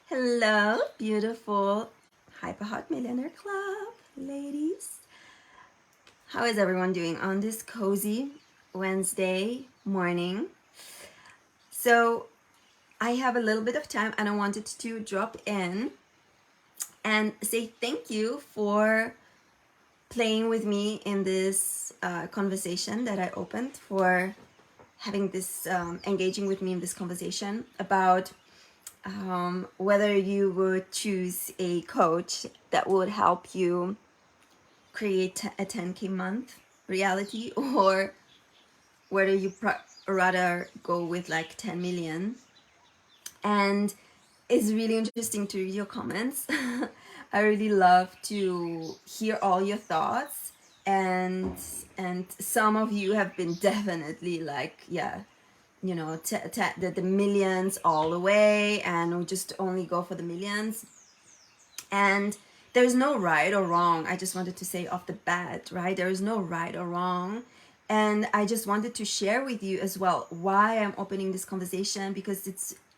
Hello, beautiful Hyper Hot Millionaire Club ladies. How is everyone doing on this cozy Wednesday morning? So, I have a little bit of time and I wanted to drop in and say thank you for playing with me in this conversation that I opened, for having this engaging with me in this conversation about whether you would choose a coach that would help you create a 10K month reality, or whether you rather go with like 10 million. And it's really interesting to read your comments. I really love to hear all your thoughts, and some of you have been definitely like, yeah, you know, the millions all the way, and we just only go for the millions. And there's no right or wrong. I just wanted to say off the bat, right? There is no right or wrong. And I just wanted to share with you as well why I'm opening this conversation, because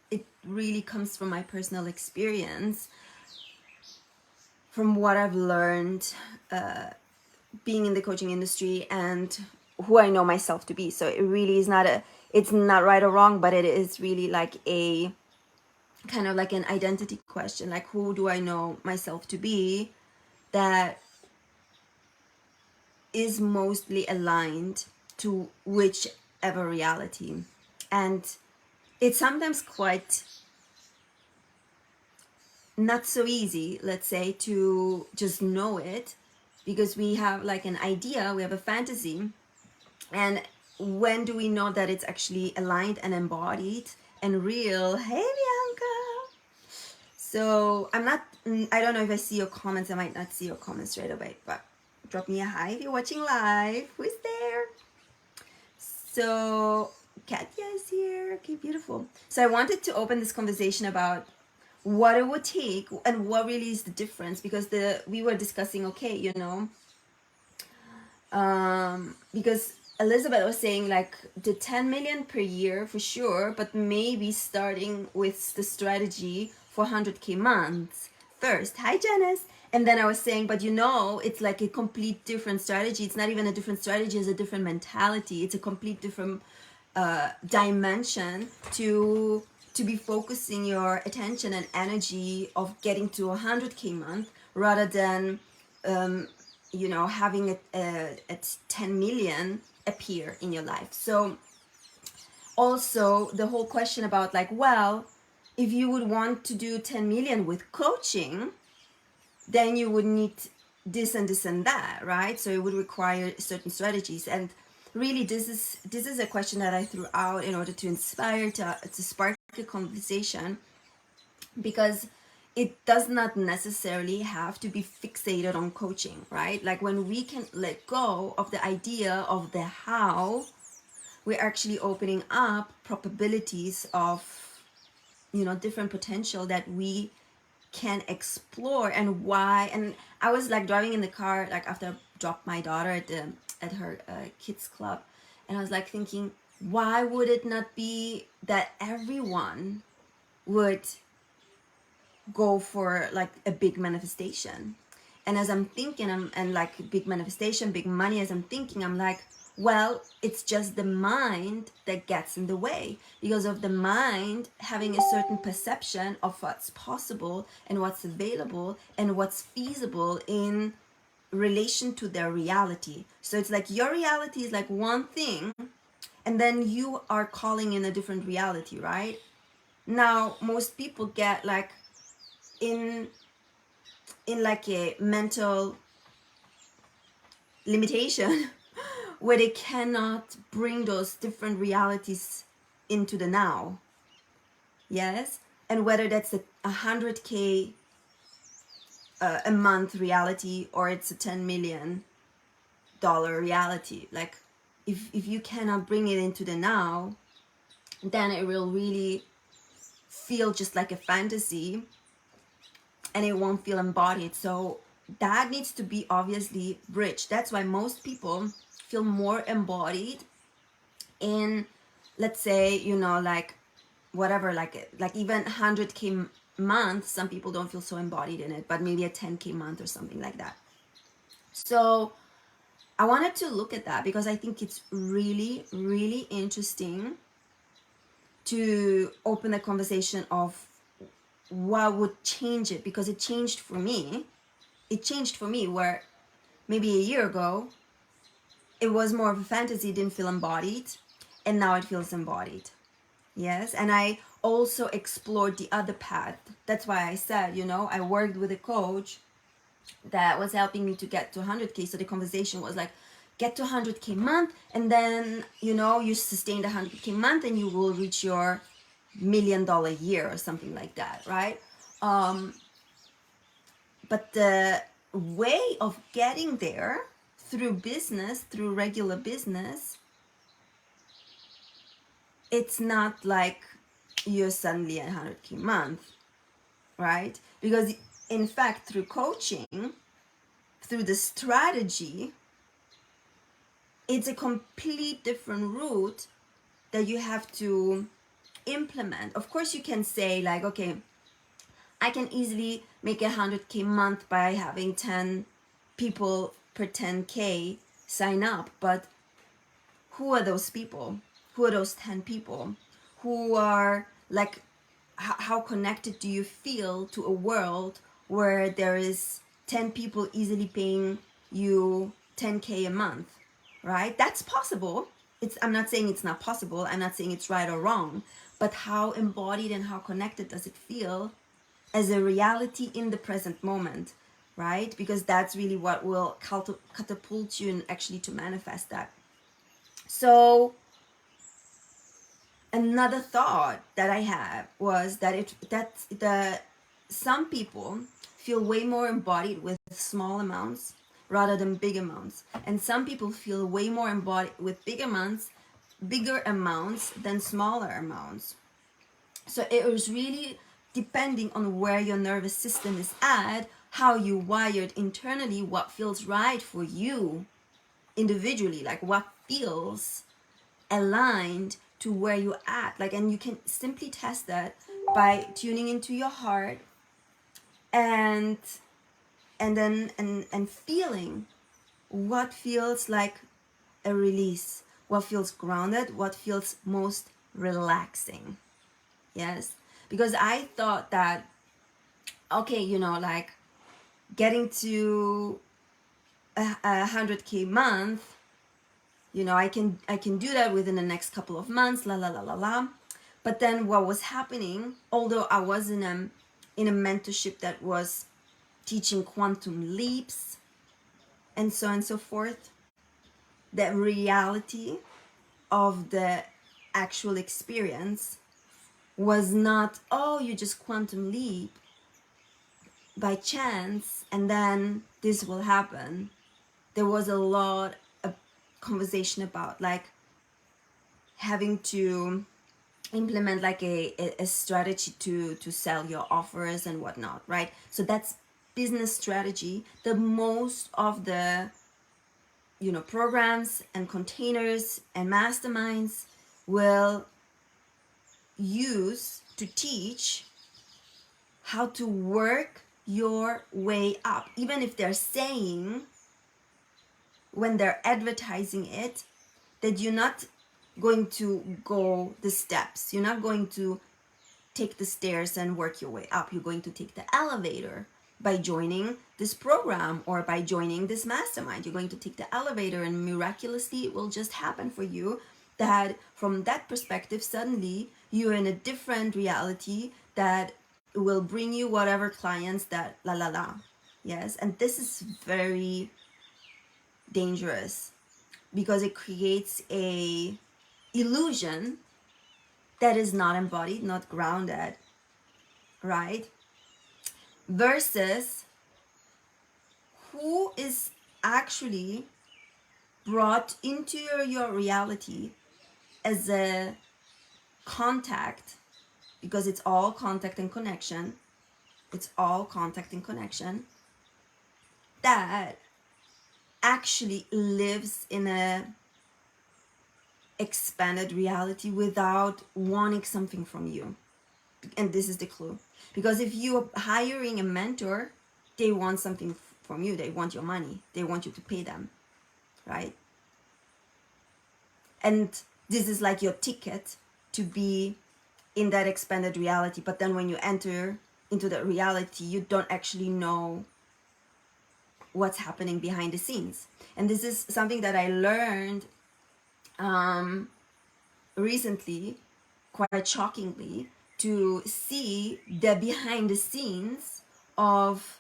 it really comes from my personal experience, from what I've learned being in the coaching industry and who I know myself to be. So it really is it's not right or wrong, but it is really like a kind of like an identity question, like who do I know myself to be that is mostly aligned to whichever reality. And it's sometimes quite not so easy, let's say, to just know it, because we have like an idea, we have a fantasy, and when do we know that it's actually aligned and embodied and real? Hey Bianca. So I don't know if I see your comments. I might not see your comments straight away, but drop me a hi if you're watching live. Who's there? So Katya is here. Okay, beautiful. So I wanted to open this conversation about what it would take and what really is the difference, because we were discussing, okay, you know, because Elizabeth was saying like the 10 million per year for sure, but maybe starting with the strategy for 100K months first. Hi Janice. And then I was saying, but you know, it's like a complete different strategy. It's not even a different strategy, it's a different mentality. It's a complete different dimension to be focusing your attention and energy of getting to 100K month, rather than you know, having a 10 million appear in your life. So also the whole question about like, well, if you would want to do 10 million with coaching, then you would need this and this and that, right? So it would require certain strategies. And really this is a question that I threw out in order to inspire, to spark a conversation, because it does not necessarily have to be fixated on coaching, right? Like when we can let go of the idea of the how, we're actually opening up probabilities of, you know, different potential that we can explore. And why. And I was like driving in the car, like after I dropped my daughter at her kids club, and I was like thinking, why would it not be that everyone would go for like a big manifestation? And as I'm thinking, and like big manifestation, big money, as I'm thinking, I'm like, well, it's just the mind that gets in the way, because of the mind having a certain perception of what's possible and what's available and what's feasible in relation to their reality. So it's like your reality is like one thing, and then you are calling in a different reality, right? Now most people get like in like a mental limitation where they cannot bring those different realities into the now. Yes. And whether that's a 100K a month reality, or it's a $10 million reality, like if you cannot bring it into the now, then it will really feel just like a fantasy and it won't feel embodied. So that needs to be obviously bridged. That's why most people feel more embodied in, let's say, you know, like whatever, like even 100K month, some people don't feel so embodied in it, but maybe a 10K month or something like that. So I wanted to look at that because I think it's really, really interesting to open the conversation of what would change it, because it changed for me. It changed for me where maybe a year ago it was more of a fantasy, didn't feel embodied, and now it feels embodied. Yes, and I also explored the other path. That's why I said, I worked with a coach that was helping me to get to 100K. So the conversation was like, get to 100K month, and then, you sustain the 100K month and you will reach your $1 million year or something like that, right? But the way of getting there through business, through regular business, it's not like you're suddenly at 100K month, right? Because in fact, through coaching, through the strategy, it's a complete different route that you have to implement. Of course, you can say like, okay, I can easily make 100K month by having 10 people per 10K sign up, but who are those people? Who are those 10 people? Who are like, how connected do you feel to a world where there is 10 people easily paying you 10K a month, right? That's possible. I'm not saying it's not possible. I'm not saying it's right or wrong, but how embodied and how connected does it feel as a reality in the present moment, right? Because that's really what will catapult you and actually to manifest that. So another thought that I had was that some people feel way more embodied with small amounts rather than big amounts, and some people feel way more embodied with bigger amounts than smaller amounts. So it was really depending on where your nervous system is at, how you wired internally, what feels right for you individually, like what feels aligned to where you're at. Like, and you can simply test that by tuning into your heart and feeling what feels like a release, what feels grounded, what feels most relaxing. Yes, because I thought that, okay, like getting to a 100K month, I can do that within the next couple of months, la la la la la. But then what was happening, although I was in a mentorship that was teaching quantum leaps and so on and so forth, the reality of the actual experience was not, oh, you just quantum leap by chance and then this will happen. There was a lot of conversation about like having to implement like a strategy to sell your offers and whatnot, right? So that's business strategy. The most of the programs and containers and masterminds will use to teach how to work your way up, even if they're saying when they're advertising it that you're not going to go the steps, you're not going to take the stairs and work your way up, you're going to take the elevator by joining this program or by joining this mastermind. You're going to take the elevator and miraculously it will just happen for you that from that perspective suddenly you're in a different reality that will bring you whatever clients that la la la. Yes, and this is very dangerous because it creates a illusion that is not embodied, not grounded, right? Versus who is actually brought into your reality as a contact, because it's all contact and connection. It's all contact and connection that actually lives in a expanded reality without wanting something from you. And this is the clue. Because if you're hiring a mentor, they want something from you. They want your money. They want you to pay them, right? And this is like your ticket to be in that expanded reality. But then when you enter into that reality, you don't actually know what's happening behind the scenes. And this is something that I learned recently, quite shockingly, to see the behind the scenes of,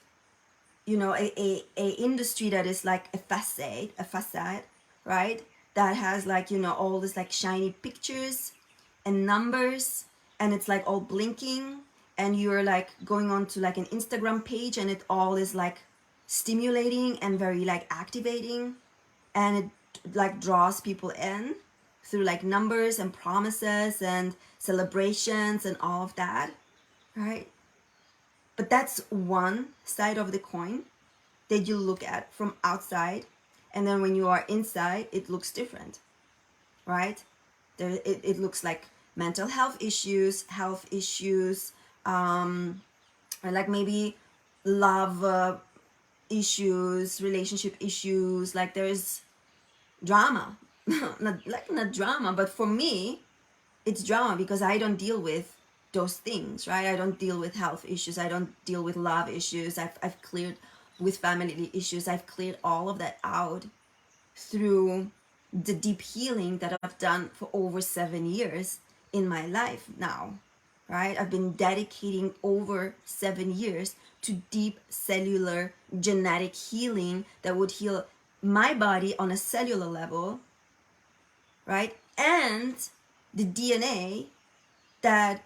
you know, a industry that is like a facade, right? That has like, you know, all this like shiny pictures and numbers, and it's like all blinking, and you're like going on to like an Instagram page, and it all is like stimulating and very like activating, and it like draws people in through like numbers and promises and celebrations and all of that, right? But that's one side of the coin that you look at from outside, and then when you are inside, it looks different, right? It looks like mental health issues, or like maybe love issues, relationship issues. Like there's drama, not drama, but for me, it's drama because I don't deal with those things, right? I don't deal with health issues. I don't deal with love issues. I've cleared with family issues. I've cleared all of that out through the deep healing that I've done for over 7 years in my life now, right? I've been dedicating over 7 years to deep cellular genetic healing that would heal my body on a cellular level, right? And the DNA that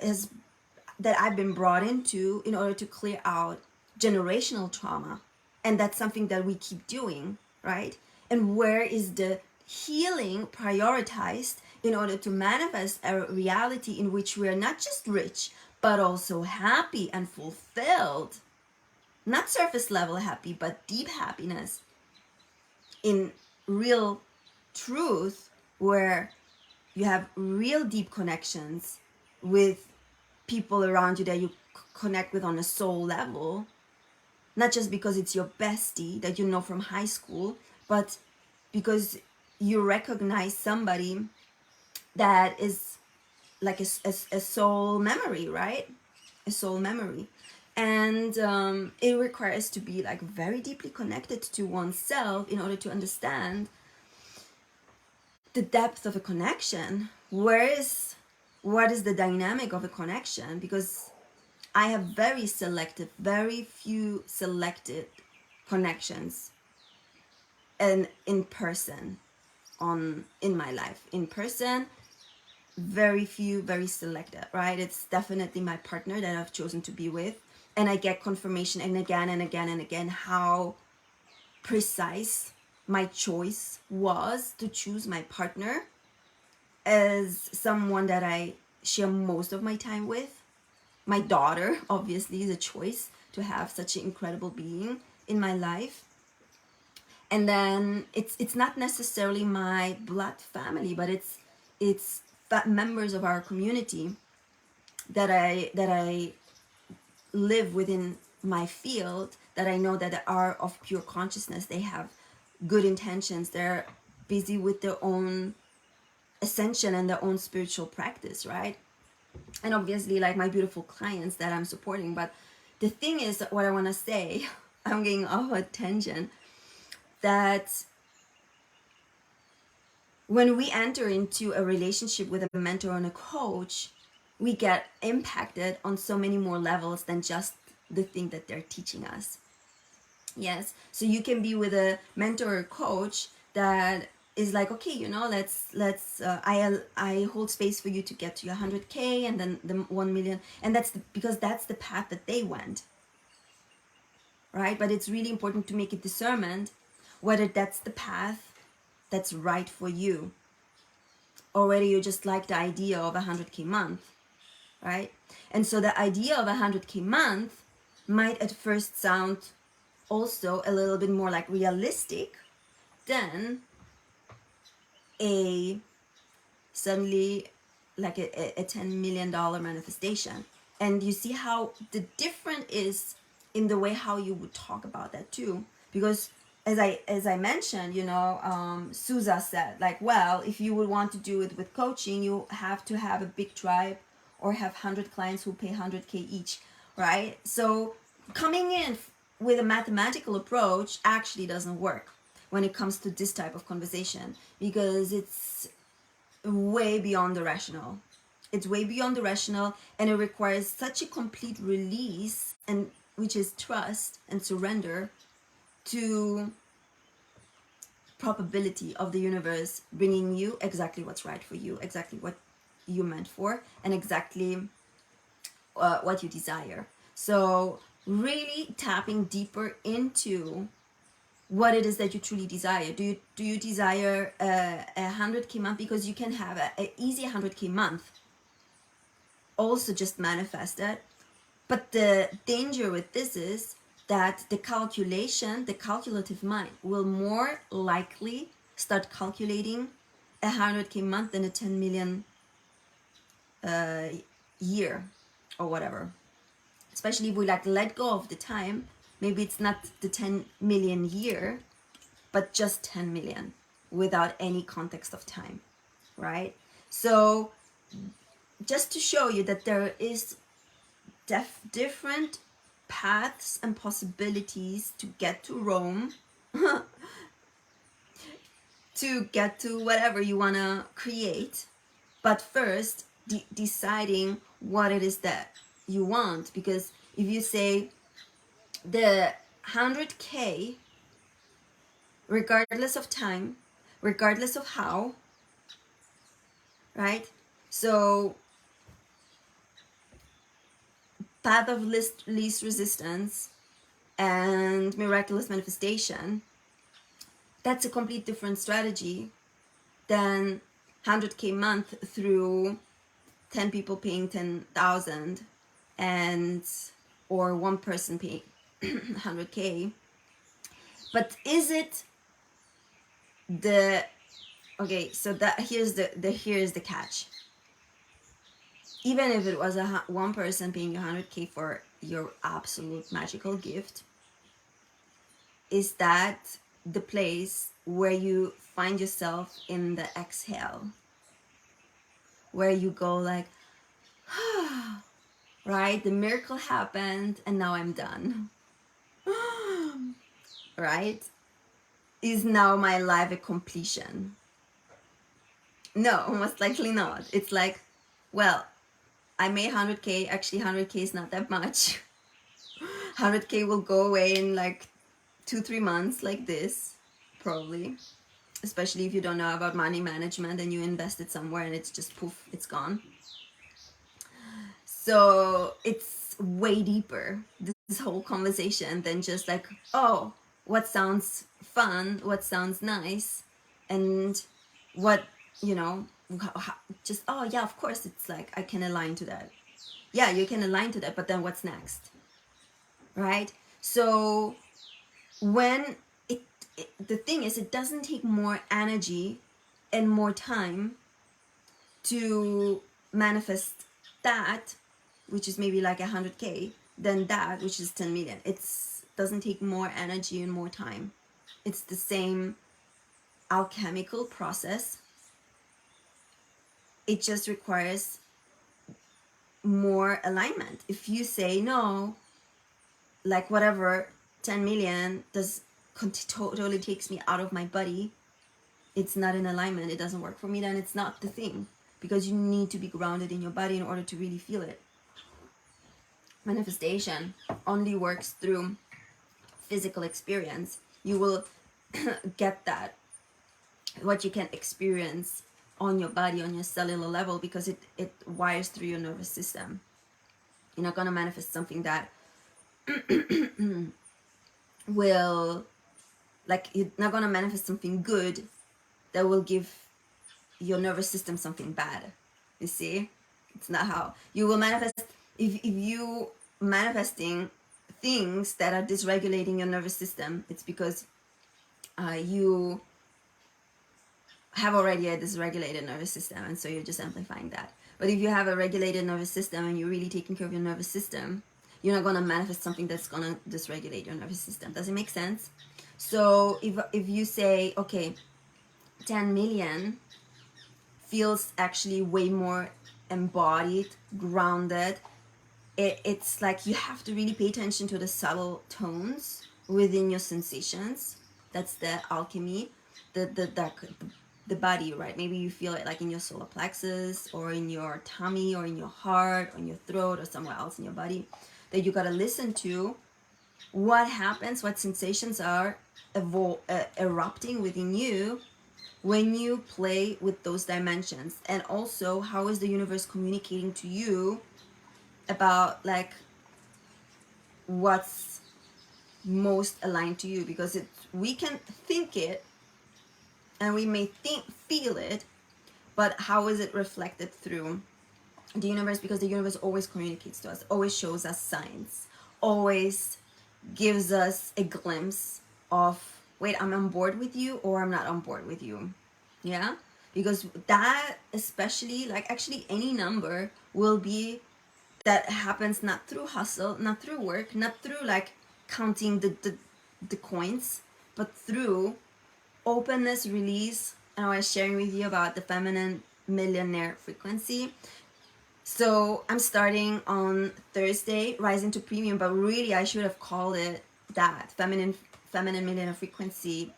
I've been brought into in order to clear out generational trauma. And that's something that we keep doing, right? And where is the healing prioritized in order to manifest a reality in which we are not just rich, but also happy and fulfilled? Not surface level happy, but deep happiness in real truth, where you have real deep connections with people around you that you connect with on a soul level, not just because it's your bestie that you know from high school, but because you recognize somebody that is like a soul memory, right? A soul memory. And it requires to be like very deeply connected to oneself in order to understand the depth of a connection. What is the dynamic of a connection? Because I have very few selected connections and in person in my life. In person, very few, very selected, right? It's definitely my partner that I've chosen to be with. And I get confirmation and again and again and again how precise my choice was to choose my partner as someone that I share most of my time with. My daughter, obviously, is a choice to have such an incredible being in my life. And then it's not necessarily my blood family, but it's members of our community that I live within my field, that I know that are of pure consciousness. They have good intentions. They're busy with their own ascension and their own spiritual practice, right? And obviously like my beautiful clients that I'm supporting. But the thing is, what I want to say, I'm getting off a tangent, that when we enter into a relationship with a mentor and a coach, we get impacted on so many more levels than just the thing that they're teaching us. Yes, so you can be with a mentor or coach that is like, okay, you know, let's I hold space for you to get to 100K and then the 1 million, and because that's the path that they went, right? But it's really important to make a discernment whether that's the path that's right for you, or whether you just like the idea of 100K month, right? And so the idea of 100K month might at first sound also a little bit more like realistic than a suddenly like a $10 million manifestation, And you see how the different is in the way how you would talk about that too. Because as I mentioned, Susa said, like, well, if you would want to do it with coaching, you have to have a big tribe or have 100 clients who pay 100K each, right? So coming in with a mathematical approach actually doesn't work when it comes to this type of conversation, because it's way beyond the rational. It's way beyond the rational, and it requires such a complete release, and which is trust and surrender to probability of the universe bringing you exactly what's right for you, exactly what you meant for, and exactly what you desire. So really tapping deeper into what it is that you truly desire. Do you desire a 100K month? Because you can have a easy 100K month, also just manifest it. But the danger with this is that the calculative mind will more likely start calculating a 100K month than a 10 million year or whatever. Especially if we like let go of the time, maybe it's not the 10 million year, but just 10 million without any context of time, right? So just to show you that there is different paths and possibilities to get to Rome, to get to whatever you want to create, but first deciding what it is that you want. Because if you say the 100K, regardless of time, regardless of how, right? So path of least resistance and miraculous manifestation, that's a complete different strategy than 100K month through 10 people paying 10,000 and or one person paying 100K. But is it the okay? So that here's the catch. Even if it was one person paying you 100K for your absolute magical gift, is that the place where you find yourself in the exhale, where you go like, right, the miracle happened and now I'm done, right? Is now my life a completion? No, most likely not. It's like, well, I made 100K. Actually, 100K is not that much. 100K will go away in like 2-3 months, like this, probably. Especially if you don't know about money management and you invest it somewhere and it's just poof, it's gone. So it's way deeper, this whole conversation, than just like, oh, what sounds fun, what sounds nice, and what, just, oh yeah, of course, it's like I can align to that. Yeah, you can align to that, but then what's next, right? So when the thing is, it doesn't take more energy and more time to manifest that, which is maybe like 100K, than that, which is 10 million. It doesn't take more energy and more time. It's the same alchemical process. It just requires more alignment. If you say no, like whatever, 10 million totally takes me out of my body, it's not in alignment, it doesn't work for me, then it's not the thing. Because you need to be grounded in your body in order to really feel it. Manifestation only works through physical experience. You will get that, what you can experience on your body, on your cellular level, because it wires through your nervous system. You're not going to manifest something that will, like, you're not going to manifest something good that will give your nervous system something bad. You see, it's not how you will manifest. If you manifesting things that are dysregulating your nervous system, it's because you have already a dysregulated nervous system, and so you're just amplifying that. But if you have a regulated nervous system and you're really taking care of your nervous system, you're not going to manifest something that's going to dysregulate your nervous system. Does it make sense? So if you say, okay, 10 million feels actually way more embodied, grounded. It's like you have to really pay attention to the subtle tones within your sensations. That's the alchemy, the body, right? Maybe you feel it like in your solar plexus or in your tummy or in your heart or in your throat or somewhere else in your body, that you got to listen to what happens, what sensations are erupting within you when you play with those dimensions. And also, how is the universe communicating to you about like what's most aligned to you? Because we can think it and we may feel it, but how is it reflected through the universe? Because the universe always communicates to us, always shows us signs, always gives us a glimpse of, wait, I'm on board with you or I'm not on board with you. Yeah, because that, especially like actually any number will be, that happens not through hustle, not through work, not through like counting the coins, but through openness, release. And I was sharing with you about the feminine millionaire frequency. So I'm starting on Thursday, Rising to Premium, but really I should have called it that, feminine millionaire frequency,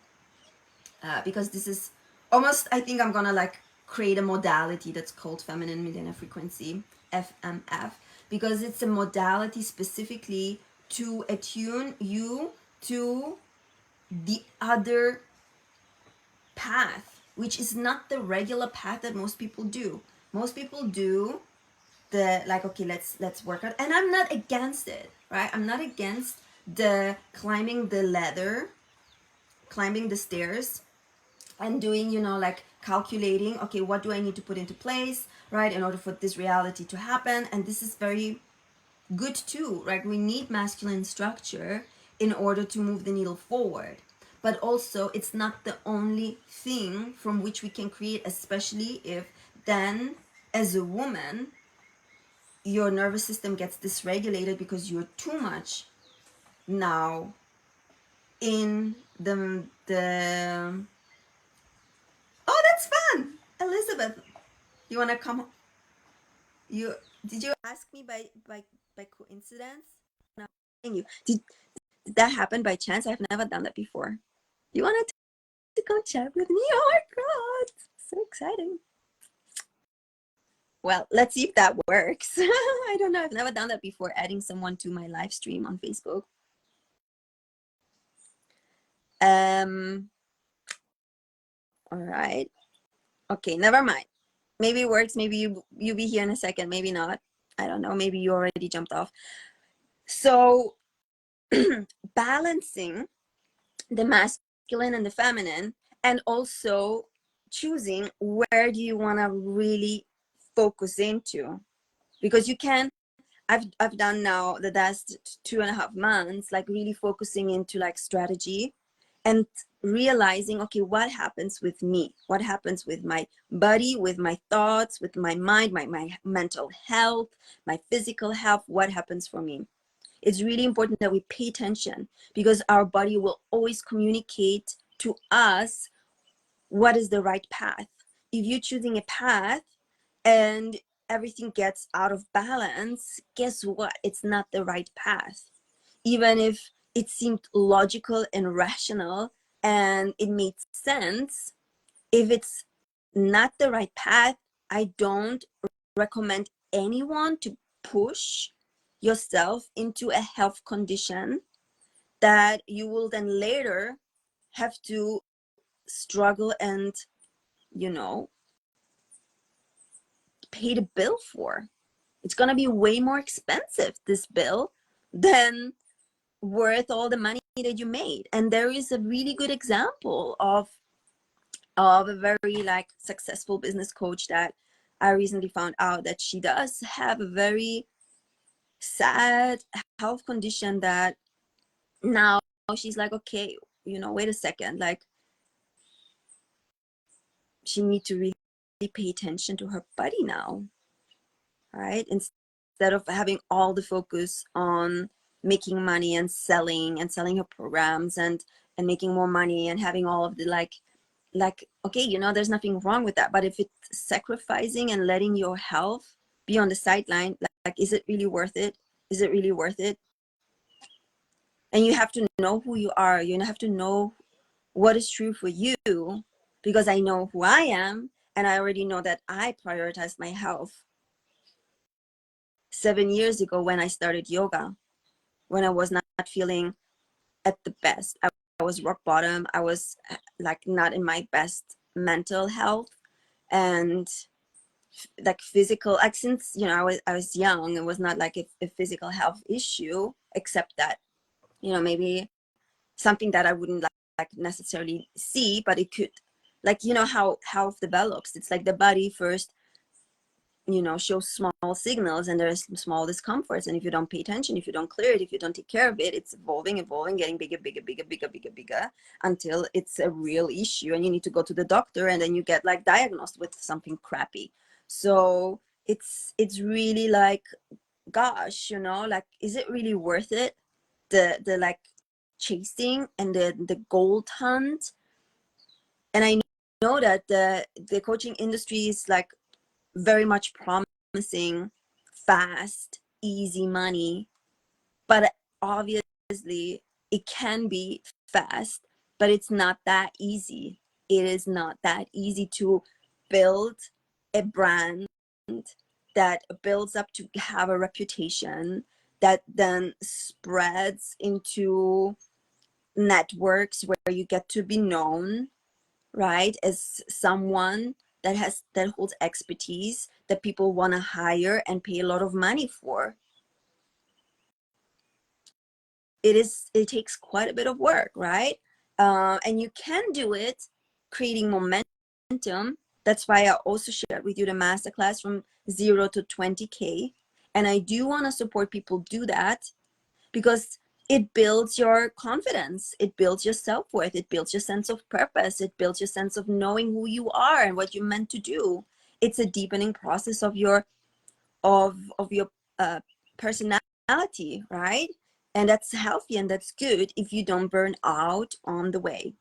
because this is almost, I think I'm gonna like create a modality that's called feminine millionaire frequency, FMF, because it's a modality specifically to attune you to the other path, which is not the regular path that most people do. Most people do the like, okay, let's work out, and I'm not against it, right? I'm not against the climbing the ladder, climbing the stairs, and doing, you know, like calculating, okay, what do I need to put into place, right, in order for this reality to happen. And this is very good too, right? We need masculine structure in order to move the needle forward, but also it's not the only thing from which we can create, especially if then as a woman your nervous system gets dysregulated because you're too much now in the oh, that's fun. Elizabeth, you want to come? You did you ask me by coincidence? No, you did that happen by chance? I've never done that before. You wanted to come chat with me? Oh my god, so exciting. Well, let's see if that works. I don't know. I've never done that before, adding someone to my live stream on Facebook. All right. Okay, never mind. Maybe it works. Maybe you be here in a second. Maybe not. I don't know. Maybe you already jumped off. So balancing the masculine and the feminine, and also choosing where do you want to really focus into, because you can, I've done now the last 2.5 months like really focusing into like strategy and realizing, okay, what happens with me, what happens with my body, with my thoughts, with my mind, my mental health, my physical health, what happens for me. It's really important that we pay attention, because our body will always communicate to us what is the right path. If you're choosing a path and everything gets out of balance, guess what? It's not the right path. Even if it seemed logical and rational and it made sense, if it's not the right path, I don't recommend anyone to push yourself into a health condition that you will then later have to struggle and, you know, pay the bill for. It's going to be way more expensive, this bill, than worth all the money that you made. And there is a really good example of a very like successful business coach that I recently found out that she does have a very sad health condition, that now she's like, okay, you know, wait a second, like she needs to really pay attention to her body now. right? Instead of having all the focus on making money and selling her programs and making more money and having all of the like okay, you know, there's nothing wrong with that, but if it's sacrificing and letting your health be on the sideline, like is it really worth it? Is it really worth it? And you have to know who you are. You have to know what is true for you, because I know who I am, and I already know that I prioritize my health 7 years ago when I started yoga, when I was not feeling at the best. I was rock bottom. I was like not in my best mental health, and like physical, like since, you know, I was young, it was not like a physical health issue, except that, you know, maybe something that I wouldn't like necessarily see, but it could, like, you know how health develops. It's like the body first, you know, shows small signals, and there's small discomforts, and if you don't pay attention, if you don't clear it, if you don't take care of it, it's evolving, getting bigger until it's a real issue, and you need to go to the doctor, and then you get like diagnosed with something crappy. So it's really like, gosh, you know, like, is it really worth it, the like chasing and the gold hunt? And I know that the coaching industry is like very much promising fast, easy money, but obviously it can be fast, but it's not that easy. It is not that easy to build a brand that builds up to have a reputation that then spreads into networks where you get to be known, right, as someone that holds expertise that people want to hire and pay a lot of money for. It takes quite a bit of work, right? And you can do it creating momentum. That's why I also shared with you the masterclass from 0 to 20K, and I do want to support people do that, because it builds your confidence, it builds your self-worth, it builds your sense of purpose, it builds your sense of knowing who you are and what you're meant to do. It's a deepening process of your uh, personality, right? And that's healthy and that's good if you don't burn out on the way,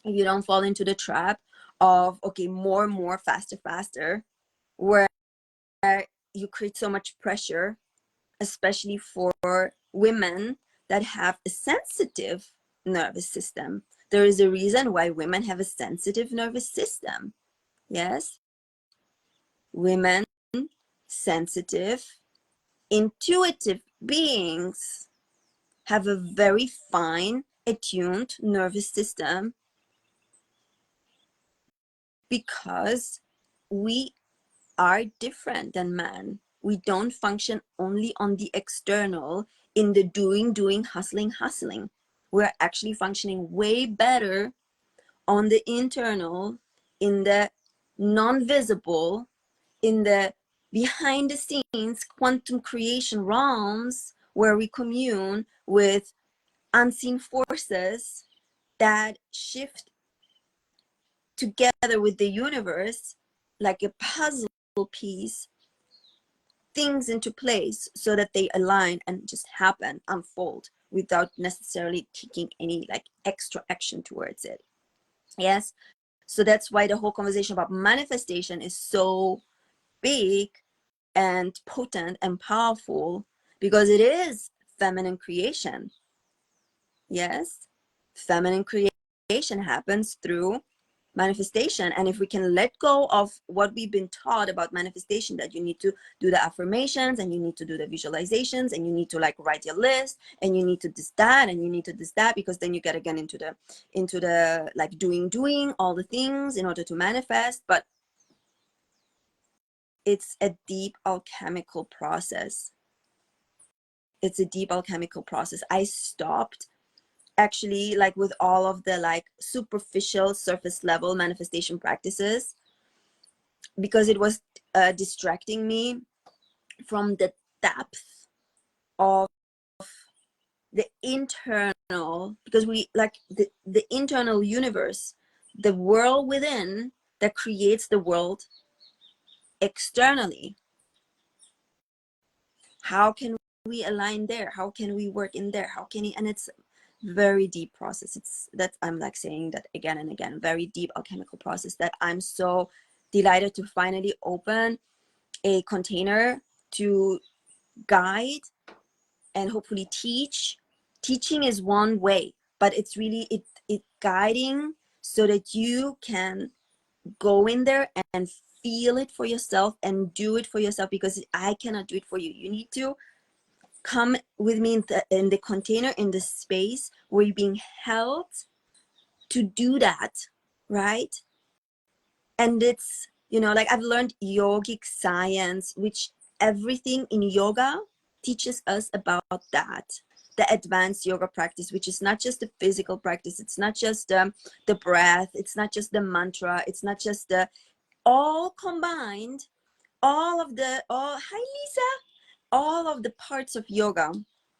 if you don't fall into the trap of, okay, more and more, faster, where you create so much pressure, especially for women that have a sensitive nervous system. There is a reason why women have a sensitive nervous system. Yes, women, sensitive, intuitive beings, have a very fine, attuned nervous system, because we are different than man. We don't function only on the external, in the doing, hustling. We're actually functioning way better on the internal, in the non-visible, in the behind the scenes quantum creation realms, where we commune with unseen forces that shift together with the universe like a puzzle piece, things into place so that they align and just happen, unfold, without necessarily taking any like extra action towards it. Yes. So that's why the whole conversation about manifestation is so big and potent and powerful, because it is feminine creation. Yes. Feminine creation happens through manifestation. And if we can let go of what we've been taught about manifestation, that you need to do the affirmations, and you need to do the visualizations, and you need to like write your list, and you need to this that, and you need to this that, because then you get again into the like doing all the things in order to manifest. But it's a deep alchemical process. It's a deep alchemical process. I stopped actually like with all of the like superficial surface level manifestation practices, because it was distracting me from the depth of the internal, because we like the internal universe, the world within, that creates the world externally. How can we align there? How can we work in there? How can we, and it's very deep process. It's that I'm like saying that again and again, very deep alchemical process that I'm so delighted to finally open a container to guide and hopefully teach. Teaching is one way, but it's really it guiding so that you can go in there and feel it for yourself and do it for yourself, because I cannot do it for you. You need to come with me in the container, in the space where you're being held to do that, right? And it's, you know, like I've learned yogic science, which everything in yoga teaches us about that, the advanced yoga practice, which is not just the physical practice, it's not just the breath, it's not just the mantra, it's not just the all combined, all of the, oh hi Lisa, all of the parts of yoga.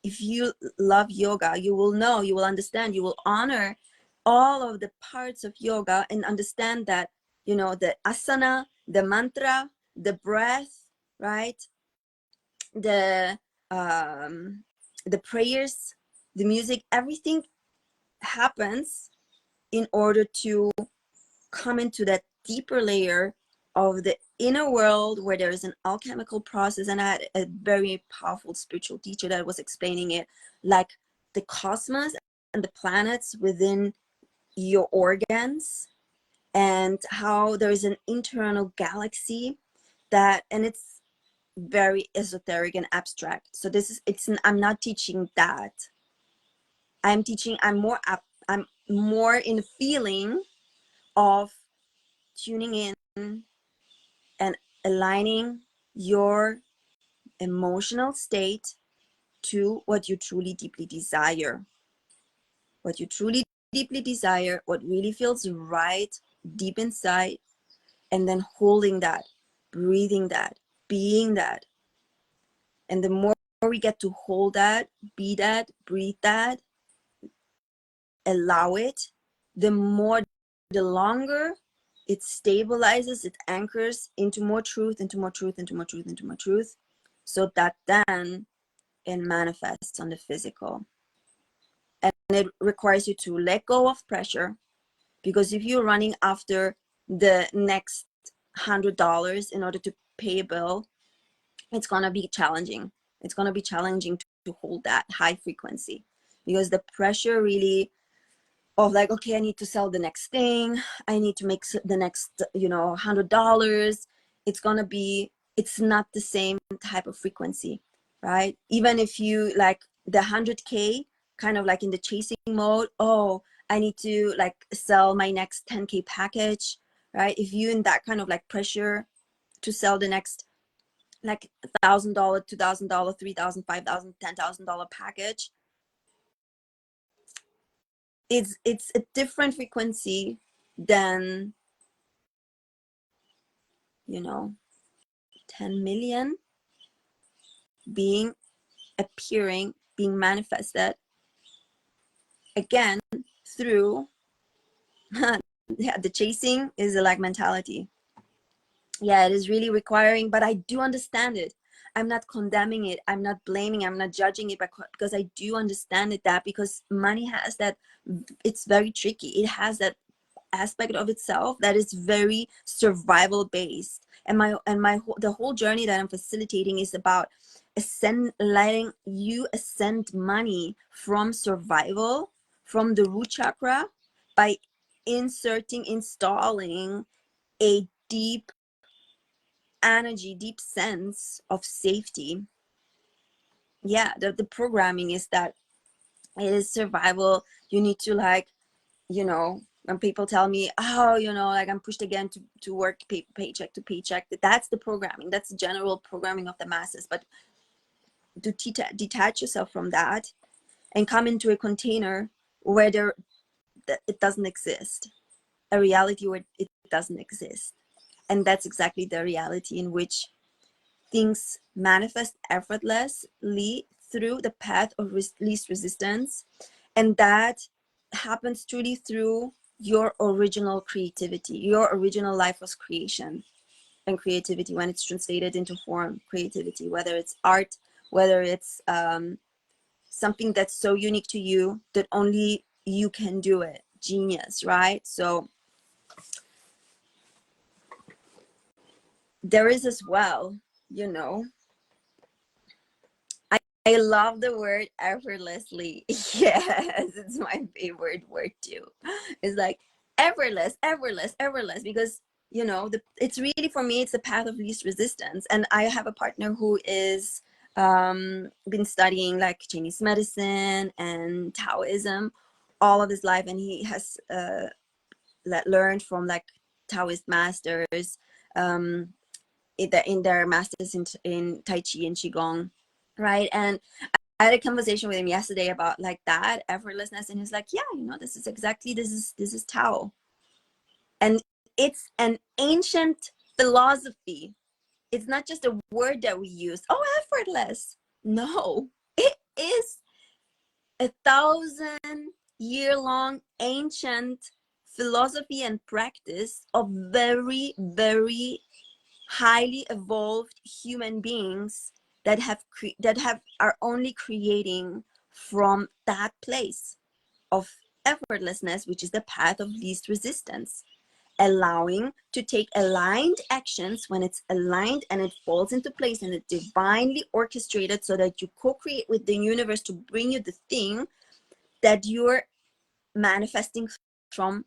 If you love yoga, you will know, you will understand, you will honor all of the parts of yoga and understand that, you know, the asana, the mantra, the breath, right? The the prayers, the music, everything happens in order to come into that deeper layer of the inner world where there is an alchemical process. And I had a very powerful spiritual teacher that was explaining it like the cosmos and the planets within your organs, and how there is an internal galaxy that, and it's very esoteric and abstract. So this is, it's, I'm not teaching that. I'm teaching, I'm more in the feeling of tuning in and aligning your emotional state to what you truly deeply desire. What you truly deeply desire, what really feels right deep inside, and then holding that, breathing that, being that. And the more we get to hold that, be that, breathe that, allow it, the more, the longer it stabilizes, it anchors into more truth, into more truth, into more truth, into more truth, so that then it manifests on the physical. And it requires you to let go of pressure, because if you're running after the next $100 in order to pay a bill, it's going to be challenging. It's going to be challenging to hold that high frequency, because the pressure really of like, okay, I need to sell the next thing, I need to make the next, you know, $100. It's gonna be, it's not the same type of frequency, right? Even if you like the 100K kind of like in the chasing mode, oh, I need to like sell my next 10K package, right? If you in that kind of like pressure to sell the next like $1,000, $2,000, $3,000, $5,000, $10,000 package, it's a different frequency than, you know, 10 million being appearing, being manifested again through yeah, the chasing is a like mentality. Yeah, it is really requiring, but I do understand it. I'm not condemning it, I'm not blaming, I'm not judging it, because I do understand it, that because money has that, it's very tricky, it has that aspect of itself that is very survival based. And the whole journey that I'm facilitating is about letting you ascend money from survival, from the root chakra, by installing a deep energy, deep sense of safety. Yeah, the programming is that it is survival. You need to like, you know, when people tell me, oh, you know, like I'm pushed again to work paycheck to paycheck, that's the programming, that's the general programming of the masses. But to detach yourself from that and come into a container where it doesn't exist, a reality where it doesn't exist. And that's exactly the reality in which things manifest effortlessly through the path of least resistance. And that happens truly through your original creativity. Your original life was creation and creativity when it's translated into form, creativity, whether it's art, whether it's something that's so unique to you that only you can do it. Genius, right? So there is as well, you know, I love the word effortlessly. Yes, it's my favorite word too. It's like effortless, effortless, effortless, because you know, it's really, for me, it's the path of least resistance. And I have a partner who is been studying like Chinese medicine and Taoism all of his life, and he has learned from like Taoist masters um, in their masters in Tai Chi and Qigong, right? And I had a conversation with him yesterday about like that effortlessness, and he's like, yeah, you know, this is exactly, this is Tao, and it's an ancient philosophy. It's not just a word that we use. Oh, effortless. No, it is 1,000-year long ancient philosophy and practice of very, very highly evolved human beings that are only creating from that place of effortlessness, which is the path of least resistance, allowing to take aligned actions when it's aligned and it falls into place and it's divinely orchestrated, so that you co-create with the universe to bring you the thing that you're manifesting from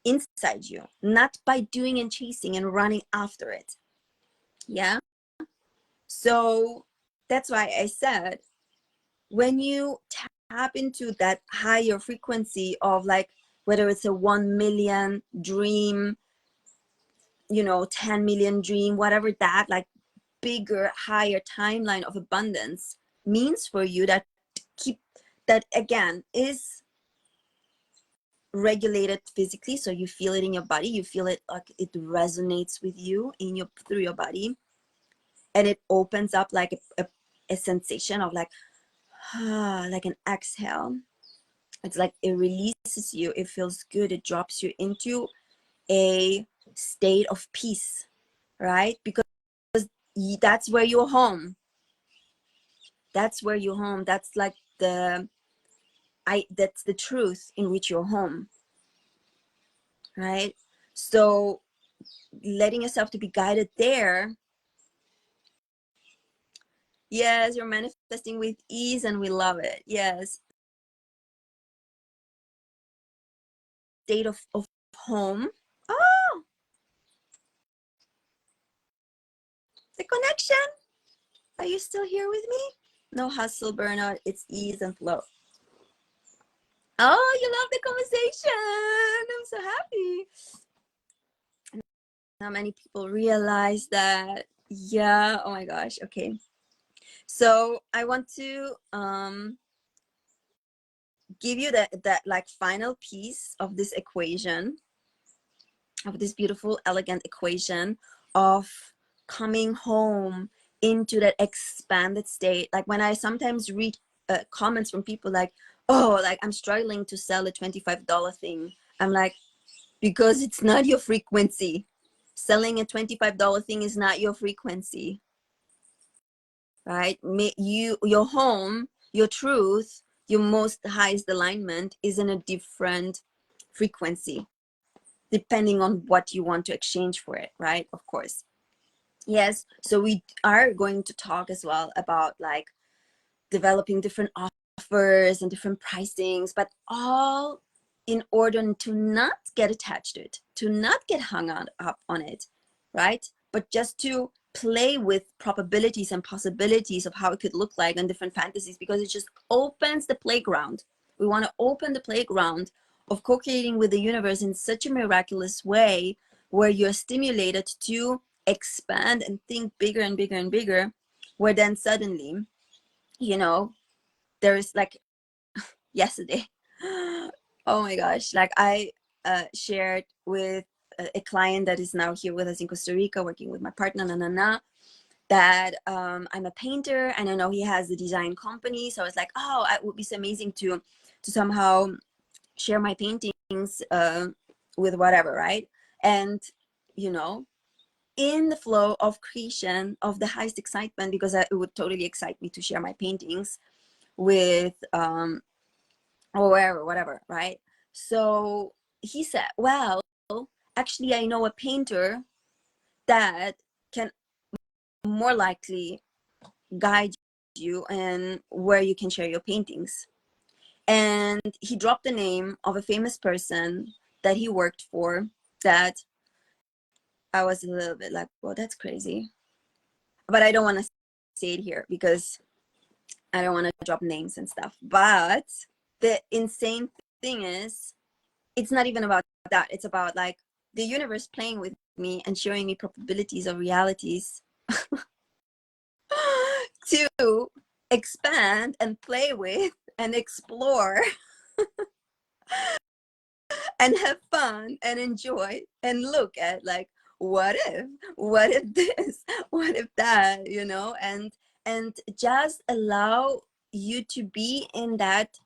inside you, not by doing and chasing and running after it. Yeah. So that's why I said, when you tap into that higher frequency of like, whether it's a 1 million dream, you know, 10 million dream, whatever that like bigger, higher timeline of abundance means for you, that keep, that again is regulated physically, so you feel it in your body, you feel it like it resonates with you in your, through your body, and it opens up like a sensation of like like an exhale. It's like it releases you, it feels good, it drops you into a state of peace, right? Because that's where you're home. That's where you're home. That's like that's the truth in which you're home, right? So letting yourself to be guided there. Yes, you're manifesting with ease and we love it. Yes. State of home. Oh, the connection. Are you still here with me? No hustle, burnout. It's ease and flow. Oh, you love the conversation. I'm so happy. Not many people realize that. Yeah. Oh my gosh. Okay. So I want to give you that like final piece of this equation, of this beautiful, elegant equation of coming home into that expanded state. Like when I sometimes read comments from people like, oh, like I'm struggling to sell a $25 thing. I'm like, because it's not your frequency. Selling a $25 thing is not your frequency, right? Your home, your truth, your most highest alignment is in a different frequency, depending on what you want to exchange for it, right? Of course. Yes. So we are going to talk as well about like developing different offers and different pricings, but all in order to not get attached to it, to not get hung up on it, right? But just to play with probabilities and possibilities of how it could look like and different fantasies, because it just opens the playground. We want to open the playground of co-creating with the universe in such a miraculous way, where you're stimulated to expand and think bigger and bigger and bigger, where then suddenly, you know, there's like yesterday, oh my gosh, like I shared with a client that is now here with us in Costa Rica, working with my partner, that I'm a painter and I know he has a design company. So I was like, oh, it would be so amazing to somehow share my paintings with whatever, right? And you know, in the flow of creation, of the highest excitement, because it would totally excite me to share my paintings with or wherever, whatever, right? So he said, well, actually I know a painter that can more likely guide you and where you can share your paintings. And he dropped the name of a famous person that he worked for, that I was a little bit like, well, that's crazy. But I don't want to say it here because I don't want to drop names and stuff. But the insane thing is, it's not even about that. It's about like the universe playing with me and showing me probabilities of realities to expand and play with and explore and have fun and enjoy and look at, like, what if this, what if that, you know, and just allow you to be in that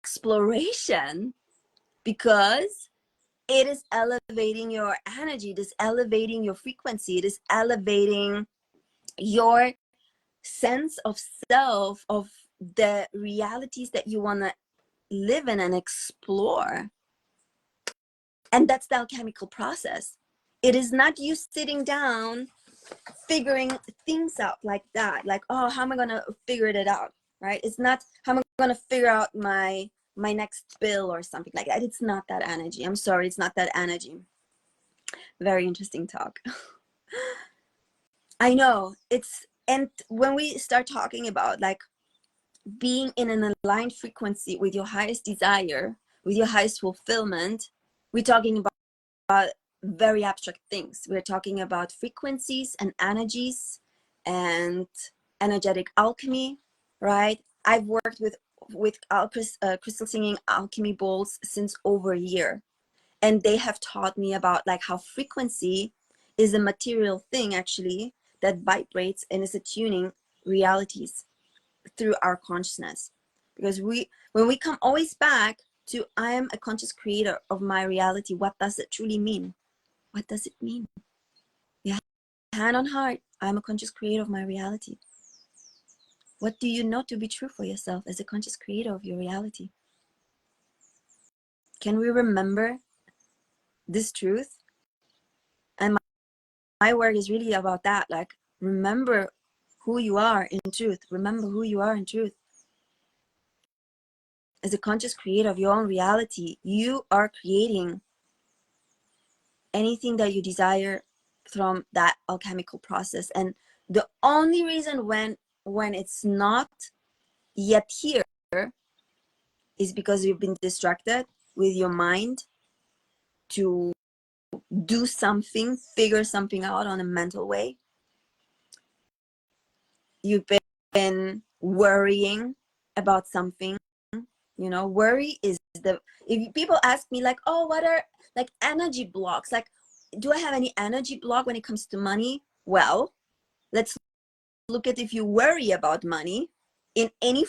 exploration, because it is elevating your energy, it is elevating your frequency, it is elevating your sense of self, of the realities that you want to live in and explore. And that's the alchemical process. It is not you sitting down figuring things out like that, like, oh, how am I gonna figure it out, right? It's not how am I gonna figure out my next bill or something like that. It's not that energy. I'm sorry, it's not that energy. Very interesting talk. I know it's, and when we start talking about like being in an aligned frequency with your highest desire, with your highest fulfillment, we're talking about very abstract things. We're talking about frequencies and energies and energetic alchemy, right? I've worked with crystal singing alchemy bowls since over a year, and they have taught me about like how frequency is a material thing actually that vibrates and is attuning realities through our consciousness. Because when we come always back to I am a conscious creator of my reality, what does it truly mean? What does it mean? Yeah, hand on heart, I'm a conscious creator of my reality. What do you know to be true for yourself as a conscious creator of your reality? Can we remember this truth? And my work is really about that. Like, remember who you are in truth. Remember who you are in truth. As a conscious creator of your own reality, you are creating anything that you desire from that alchemical process. And the only reason when it's not yet here is because you've been distracted with your mind to do something, figure something out on a mental way. You've been worrying about something. You know, worry is the, if people ask me like, oh, what are like energy blocks, like, do I have any energy block when it comes to money? Well, let's look at if you worry about money in any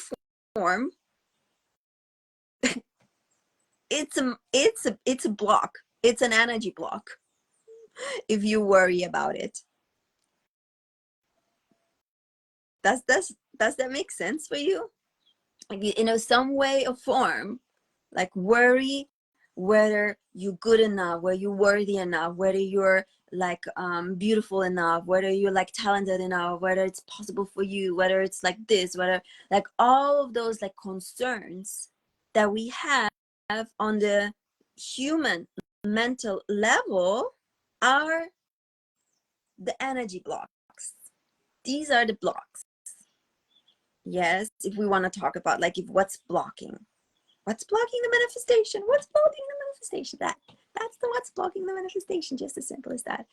form. It's a block. It's an energy block if you worry about it. Does that make sense for you? Like, you know, some way or form, like worry, whether you're good enough, whether you're worthy enough, whether you're like beautiful enough, whether you're like talented enough, whether it's possible for you, whether it's like this, whether like all of those like concerns that we have on the human mental level are the energy blocks. These are the blocks. Yes, if we want to talk about like, if what's blocking the manifestation, what's blocking the manifestation, that's the what's blocking the manifestation, just as simple as that.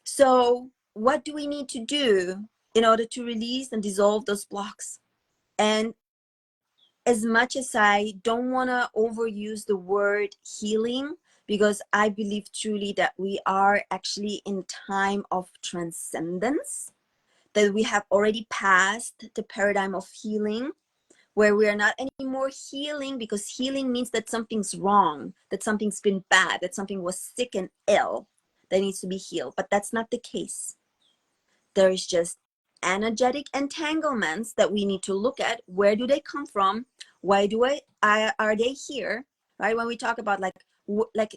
So what do we need to do in order to release and dissolve those blocks? And as much as I don't want to overuse the word healing, because I believe truly that we are actually in time of transcendence, that we have already passed the paradigm of healing, where we are not anymore healing, because healing means that something's wrong, that something's been bad, that something was sick and ill. that needs to be healed, but that's not the case. There is just energetic entanglements that we need to look at. Where do they come from? Why do I are they here? Right? When we talk about like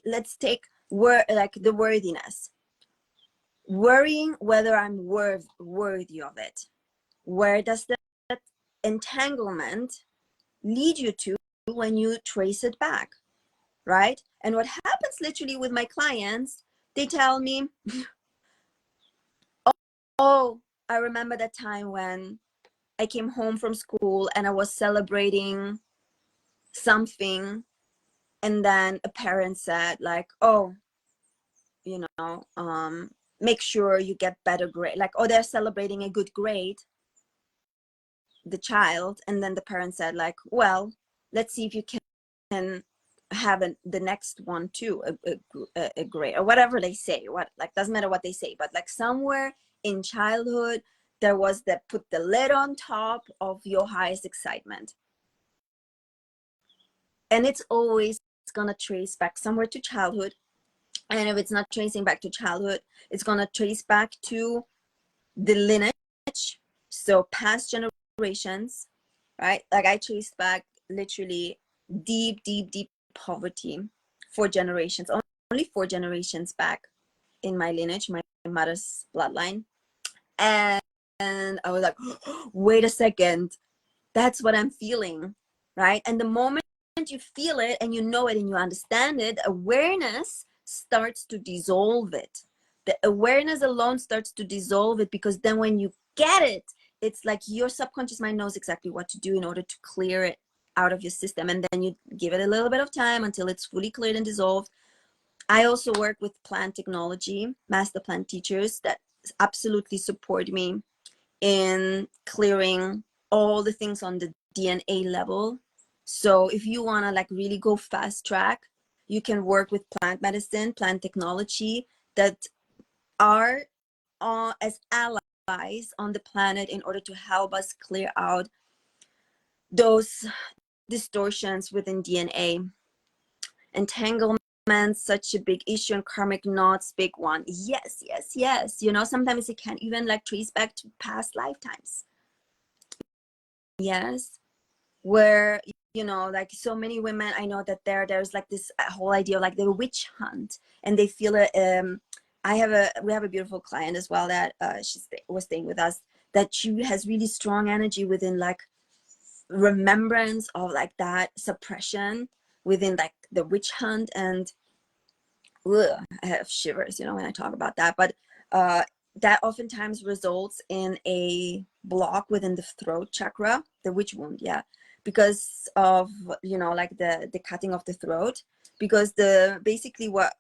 let's take like the worthiness, worrying whether I'm worthy of it. Where does that entanglement lead you to when you trace it back, right? And what happens literally with my clients, they tell me, oh, I remember that time when I came home from school and I was celebrating something, and then a parent said like, oh, you know, make sure you get better grade. Like, oh, they're celebrating a good grade, the child, and then the parent said like, well, let's see if you can have the next one too, a grade, or whatever they say. What, like, doesn't matter what they say, but like somewhere in childhood there was that put the lid on top of your highest excitement. And it's always gonna trace back somewhere to childhood. And if it's not tracing back to childhood, it's gonna trace back to the lineage, so past generations, right? Like I traced back literally deep poverty, 4 generations, only 4 generations back in my lineage, my mother's bloodline. And I was like, wait a second, that's what I'm feeling, right? And the moment you feel it and you know it and you understand it, awareness starts to dissolve it. The awareness alone starts to dissolve it, because then when you get it, it's like your subconscious mind knows exactly what to do in order to clear it out of your system. And then you give it a little bit of time until it's fully cleared and dissolved. I also work with plant technology, master plant teachers that absolutely support me in clearing all the things on the DNA level. So if you want to like really go fast track, you can work with plant medicine, plant technology that are as allies on the planet in order to help us clear out those distortions within DNA. Entanglement, such a big issue, and karmic knots, big one. Yes, yes, yes. You know, sometimes it can even like trace back to past lifetimes. Yes, where, you know, like so many women I know that there's like this whole idea of like the witch hunt, and they feel it. We have a beautiful client as well that was staying with us, that she has really strong energy within like remembrance of like that suppression within like the witch hunt. And ugh, I have shivers, you know, when I talk about that. But that oftentimes results in a block within the throat chakra, the witch wound, yeah, because of, you know, like the cutting of the throat. Because the basically what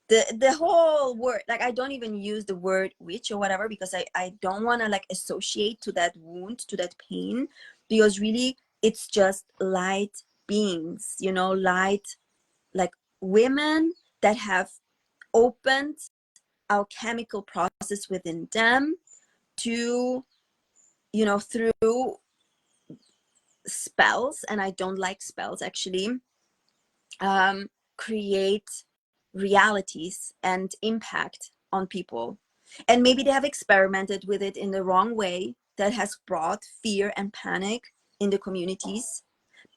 the whole word, like I don't even use the word witch or whatever, because I don't want to like associate to that wound, to that pain, because really it's just light beings, you know, light, like women that have opened alchemical process within them to, you know, through spells, and I don't like spells actually, create realities and impact on people. And maybe they have experimented with it in the wrong way that has brought fear and panic in the communities.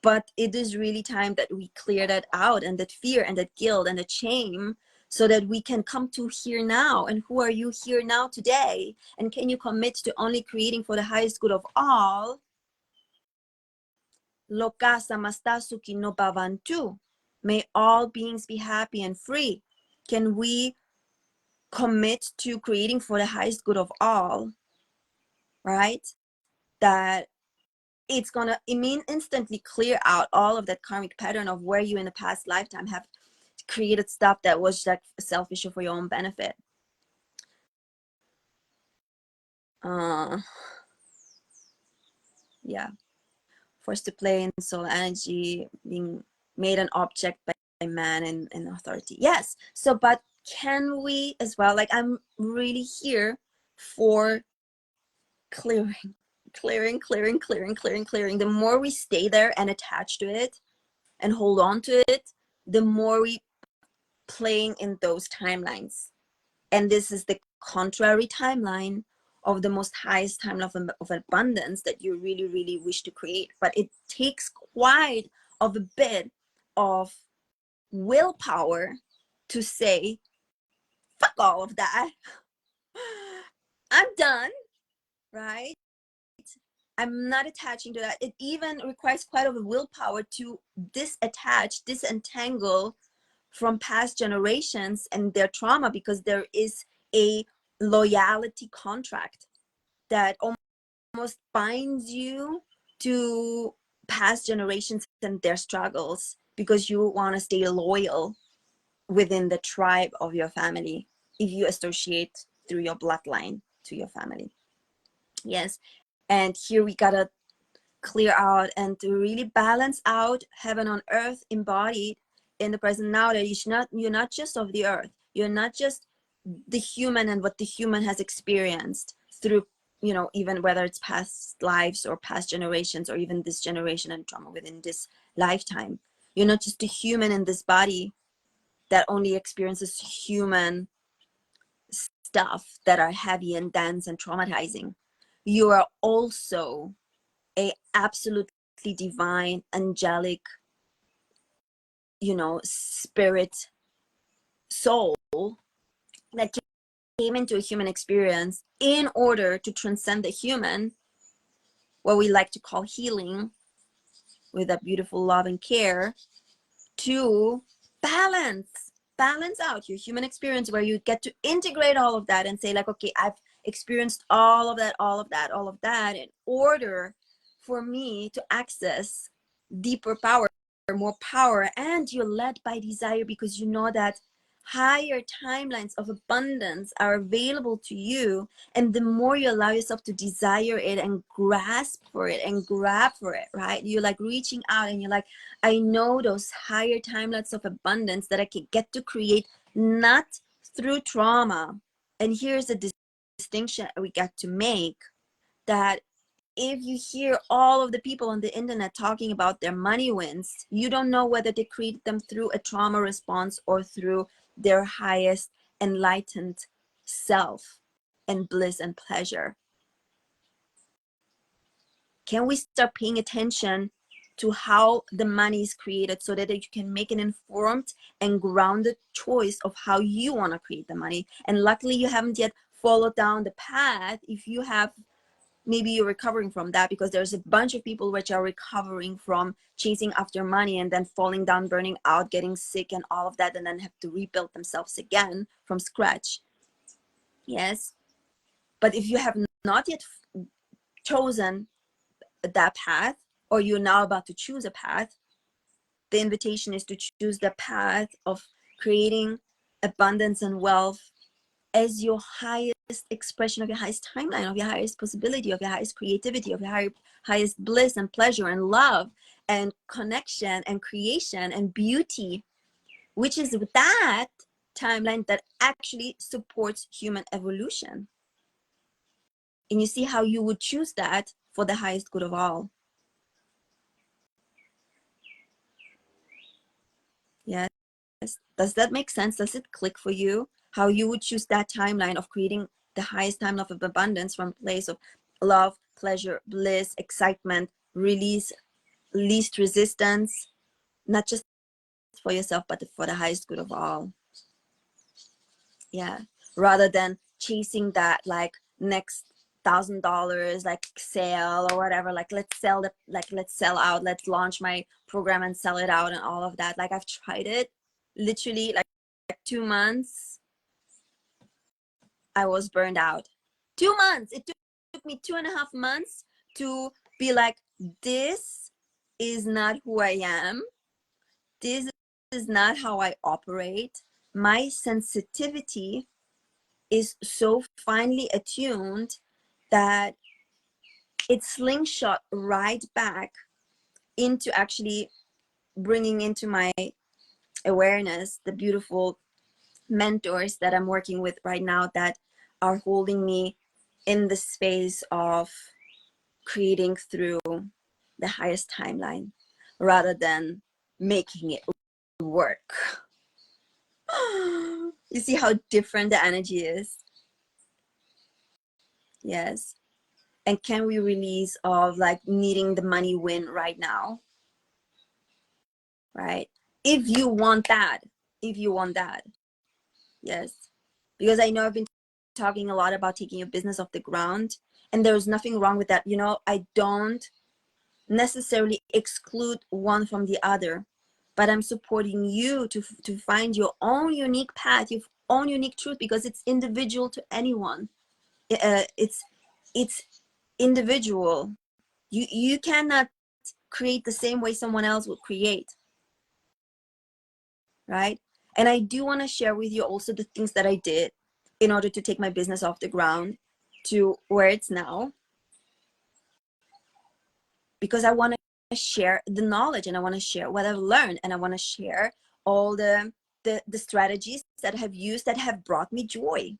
But it is really time that we clear that out, and that fear and that guilt and that shame, so that we can come to here now. And who are you here now today? And can you commit to only creating for the highest good of all? Loka samasta sukhi no bhavantu. May all beings be happy and free. Can we commit to creating for the highest good of all, right? That it's gonna, it mean instantly clear out all of that karmic pattern of where you in the past lifetime have created stuff that was like selfish or for your own benefit. Yeah, forced to play in soul energy, being made an object by man and authority. Yes. So, but can we as well, like I'm really here for clearing, clearing. The more we stay there and attach to it and hold on to it, the more we playing in those timelines. And this is the contrary timeline of the most highest timeline of abundance that you really, really wish to create. But it takes quite of a bit of willpower to say, fuck all of that. I'm done, right? I'm not attaching to that. It even requires quite of a willpower to disattach, disentangle from past generations and their trauma, because there is a loyalty contract that almost binds you to past generations and their struggles, because you want to stay loyal within the tribe of your family if you associate through your bloodline to your family. Yes. And here we gotta clear out and to really balance out heaven on earth embodied in the present now, that you're not just of the earth, you're not just the human and what the human has experienced through, you know, even whether it's past lives or past generations or even this generation and trauma within this lifetime. You're not just a human in this body that only experiences human stuff that are heavy and dense and traumatizing. You are also a absolutely divine, angelic, you know, spirit soul that came into a human experience in order to transcend the human, what we like to call healing, with that beautiful love and care, to balance out your human experience, where you get to integrate all of that and say like, okay, I've experienced all of that in order for me to access deeper power, more power. And you're led by desire, because you know that higher timelines of abundance are available to you, and the more you allow yourself to desire it and grasp for it and grab for it, right, you're like reaching out and you're like, I know those higher timelines of abundance that I can get to create, not through trauma. And here's the distinction we got to make, that if you hear all of the people on the internet talking about their money wins, you don't know whether they create them through a trauma response or through their highest enlightened self and bliss and pleasure. Can we start paying attention to how the money is created, so that you can make an informed and grounded choice of how you want to create the money? And luckily you haven't yet followed down the path. If you have, maybe you're recovering from that, because there's a bunch of people which are recovering from chasing after money and then falling down, burning out, getting sick and all of that, and then have to rebuild themselves again from scratch. Yes. But if you have not yet chosen that path, or you're now about to choose a path, the invitation is to choose the path of creating abundance and wealth as your highest expression of your highest timeline, of your highest possibility, of your highest creativity, of your highest bliss and pleasure and love and connection and creation and beauty, which is that timeline that actually supports human evolution. And you see how you would choose that for the highest good of all. Yes. Does that make sense? Does it click for you? How you would choose that timeline of creating the highest timeline of abundance from a place of love, pleasure, bliss, excitement, release, least resistance, not just for yourself, but for the highest good of all. Yeah. Rather than chasing that like next $1,000 like sale or whatever, like let's sell out, let's launch my program and sell it out and all of that. Like I've tried it literally like 2 months. I was burned out. 2 months. It took me 2.5 months to be like, this is not who I am. This is not how I operate. My sensitivity is so finely attuned that it slingshot right back into actually bringing into my awareness the beautiful mentors that I'm working with right now, that are holding me in the space of creating through the highest timeline rather than making it work. You see how different the energy is? Yes. And can we release of like needing the money win right now? Right? If you want that, if you want that. Yes. Because I know I've been talking a lot about taking your business off the ground, and there's nothing wrong with that. You know, I don't necessarily exclude one from the other, but I'm supporting you to find your own unique path, your own unique truth, because it's individual to anyone. It's individual. You cannot create the same way someone else would create, right? And I do want to share with you also the things that I did in order to take my business off the ground to where it's now, because I want to share the knowledge, and I want to share what I've learned, and I want to share all the strategies that I have used that have brought me joy.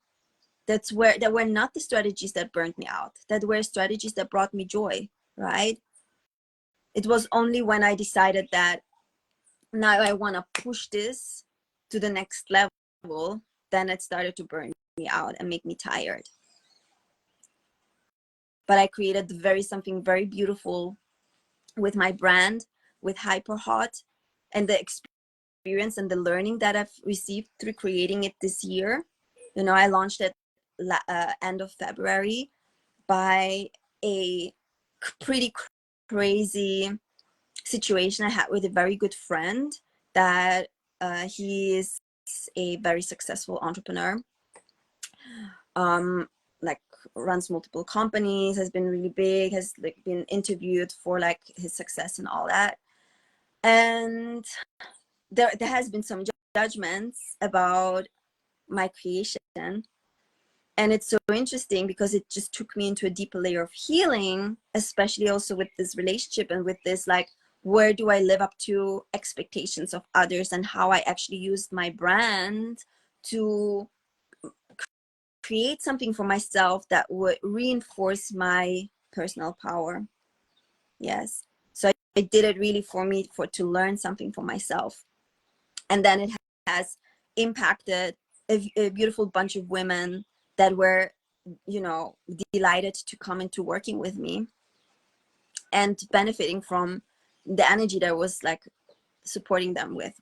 That were not the strategies that burnt me out, that were strategies that brought me joy, right? It was only when I decided that now I want to push this to the next level, then it started to burn me out and make me tired. But I created something very beautiful with my brand, with Hyper Hot, and the experience and the learning that I've received through creating it this year. You know, I launched it end of February by a pretty crazy situation I had with a very good friend that he is a very successful entrepreneur, like runs multiple companies, has been really big, has like been interviewed for like his success and all that. And there has been some judgments about my creation. And it's so interesting because it just took me into a deeper layer of healing, especially also with this relationship and with this, like, where do I live up to expectations of others, and how I actually used my brand to create something for myself that would reinforce my personal power. Yes. So I did it really for me, to learn something for myself. And then it has impacted a beautiful bunch of women that were, you know, delighted to come into working with me and benefiting from the energy that was like supporting them with.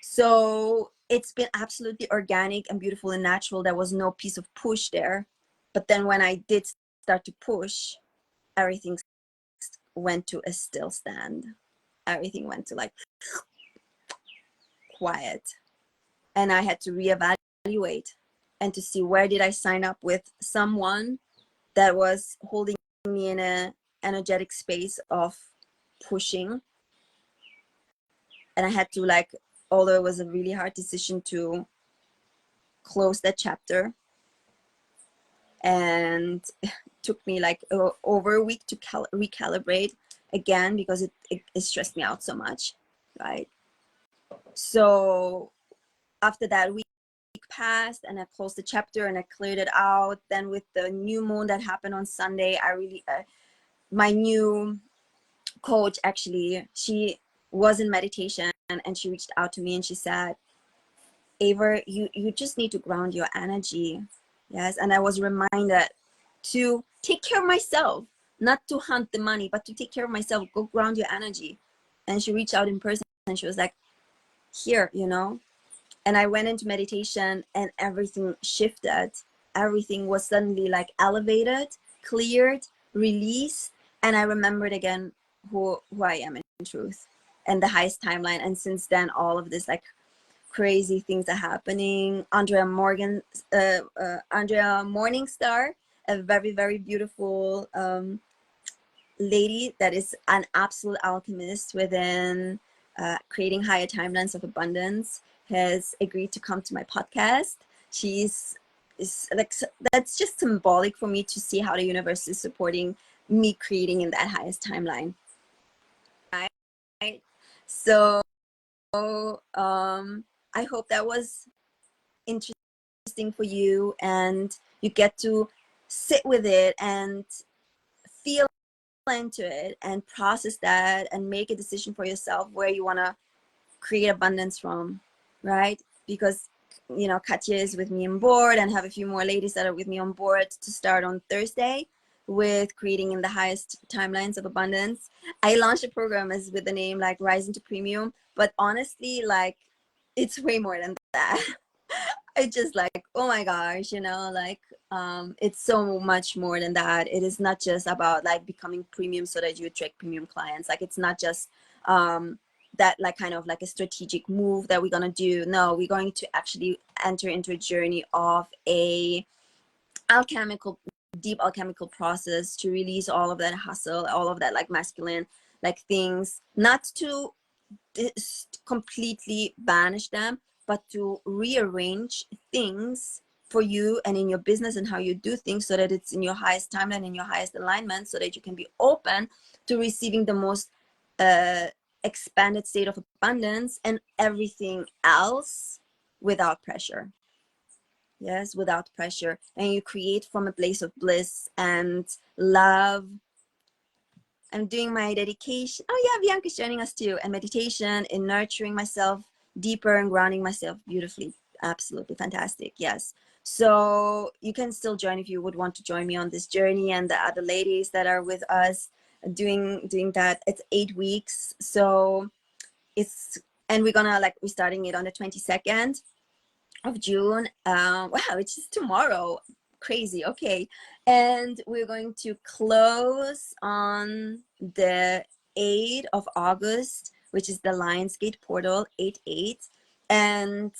So it's been absolutely organic and beautiful and natural. There was no piece of push there. But then when I did start to push, everything went to a still stand. Everything went to like quiet. And I had to reevaluate and to see, where did I sign up with someone that was holding me in a energetic space of pushing. And I had to, like, although it was a really hard decision, to close that chapter. And it took me like over a week to recalibrate again, because it stressed me out so much, right? So after that week passed and I closed the chapter and I cleared it out, then with the new moon that happened on Sunday, I really my new coach, actually, she was in meditation, and she reached out to me and she said, Ava, you just need to ground your energy. Yes. And I was reminded to take care of myself, not to hunt the money, but to take care of myself. Go ground your energy. And she reached out in person and she was like, here, you know. And I went into meditation and everything shifted. Everything was suddenly like elevated, cleared, released. And I remembered again who I am in truth, and the highest timeline. And since then, all of this like crazy things are happening. Andrea Morningstar, a very, very beautiful lady that is an absolute alchemist within creating higher timelines of abundance, has agreed to come to my podcast. She's is like, that's just symbolic for me to see how the universe is supporting me creating in that highest timeline, right? So I hope that was interesting for you, and you get to sit with it and feel into it and process that and make a decision for yourself where you want to create abundance from, right? Because you know, Katya is with me on board, and have a few more ladies that are with me on board to start on Thursday with creating in the highest timelines of abundance. I launched a program as with the name like Rise into Premium, but honestly, like it's way more than that. I just like, oh my gosh, you know, like it's so much more than that. It is not just about like becoming premium so that you attract premium clients. Like it's not just that like kind of like a strategic move that we're gonna do. No, we're going to actually enter into a journey of a alchemical, deep alchemical process to release all of that hustle, all of that like masculine like things, not to completely banish them, but to rearrange things for you and in your business and how you do things so that it's in your highest timeline, in your highest alignment, so that you can be open to receiving the most expanded state of abundance and everything else without pressure. Yes, without pressure. And you create from a place of bliss and love. I'm doing my dedication. Oh yeah, Bianca's joining us too. And meditation in nurturing myself deeper and grounding myself beautifully. Absolutely fantastic. Yes. So you can still join if you would want to join me on this journey, and the other ladies that are with us doing that. It's 8 weeks. So it's, and we're starting it on the 22nd of June. Wow, it's just tomorrow. Crazy. Okay. And we're going to close on the 8th of August, which is the Lionsgate portal, 8/8. And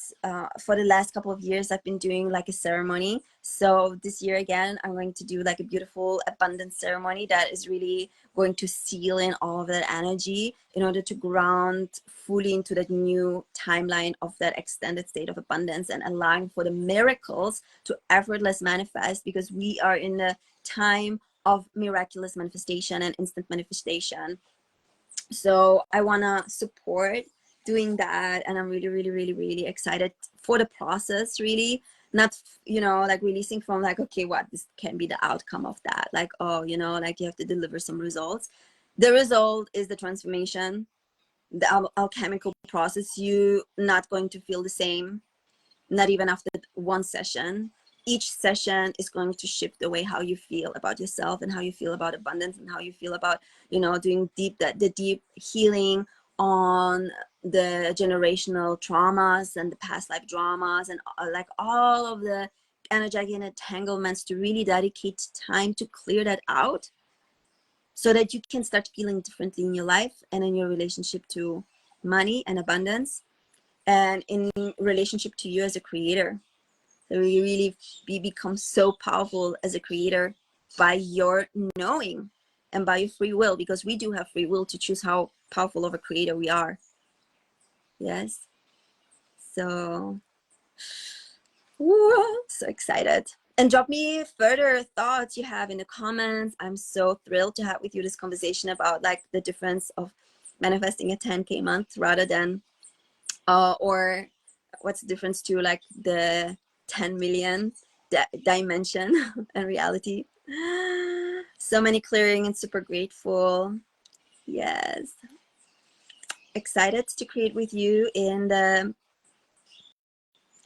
for the last couple of years, I've been doing like a ceremony. So this year again, I'm going to do like a beautiful abundance ceremony that is really going to seal in all of that energy in order to ground fully into that new timeline of that extended state of abundance and allowing for the miracles to effortless manifest, because we are in the time of miraculous manifestation and instant manifestation. So I want to support doing that, and I'm really, really, really, really excited for the process. Really, not, you know, like releasing from like, okay, what this can be the outcome of that, like, oh, you know, like you have to deliver some results. The result is the transformation, the alchemical process. You not going to feel the same, not even after one session. Each session is going to shift the way how you feel about yourself and how you feel about abundance and how you feel about, you know, doing the deep healing on the generational traumas and the past life dramas and like all of the energetic entanglements, to really dedicate time to clear that out so that you can start feeling differently in your life and in your relationship to money and abundance, and in relationship to you as a creator. So you really become so powerful as a creator by your knowing and by your free will, because we do have free will to choose how powerful of a creator we are. Yes. So, whoa, so excited. And drop me further thoughts you have in the comments. I'm so thrilled to have with you this conversation about like the difference of manifesting a 10K month rather than or what's the difference to like the 10 million dimension and reality. So many clearing and super grateful. Yes. Excited to create with you in the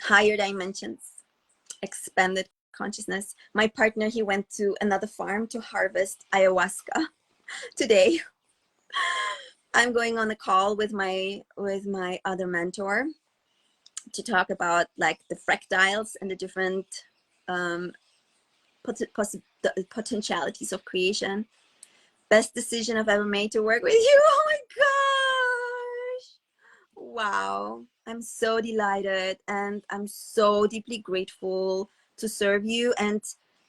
higher dimensions, expanded consciousness. My partner, he went to another farm to harvest ayahuasca today. I'm going on a call with my other mentor to talk about like the fractals and the different the potentialities of creation. Best decision I've ever made to work with you. Oh my gosh. Wow. I'm so delighted, and I'm so deeply grateful to serve you. And,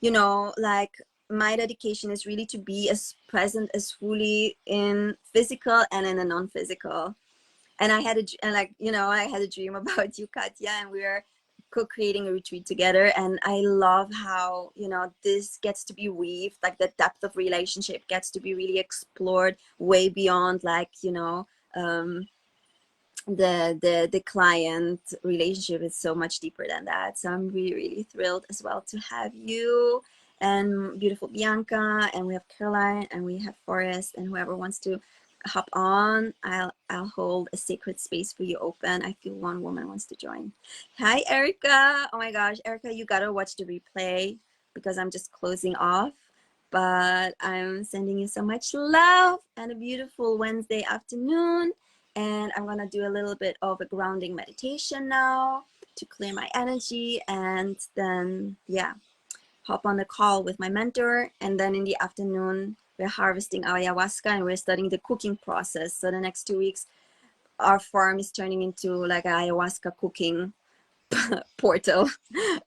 you know, like my dedication is really to be as present as fully in physical and in a non-physical. And I had I had a dream about you, Katya, and we were co-creating a retreat together. And I love how, you know, this gets to be weaved, like the depth of relationship gets to be really explored way beyond like, you know, the client relationship is so much deeper than that. So I'm really, really thrilled as well to have you and beautiful Bianca, and we have Caroline, and we have Forrest, and whoever wants to hop on. I'll hold a sacred space for you open. I feel one woman wants to join. Hi, Erica. Oh my gosh, Erica, you gotta watch the replay because I'm just closing off. But I'm sending you so much love and a beautiful Wednesday afternoon. And I'm gonna do a little bit of a grounding meditation now to clear my energy, and then yeah, hop on the call with my mentor. And then in the afternoon, we're harvesting ayahuasca and we're studying the cooking process. So the next 2 weeks, our farm is turning into like an ayahuasca cooking portal.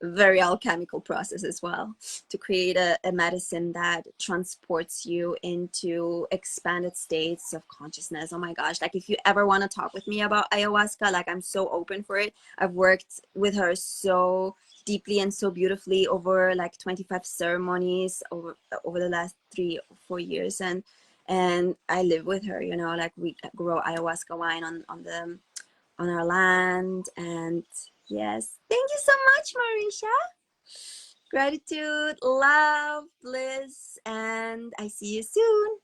Very alchemical process as well, to create a medicine that transports you into expanded states of consciousness. Oh my gosh, like if you ever want to talk with me about ayahuasca, like I'm so open for it. I've worked with her so deeply and so beautifully over like 25 ceremonies over the last 3 or 4 years, and I live with her, you know, like we grow ayahuasca wine on our land. And yes, thank you so much, Marisha. Gratitude, love, bliss, and I see you soon.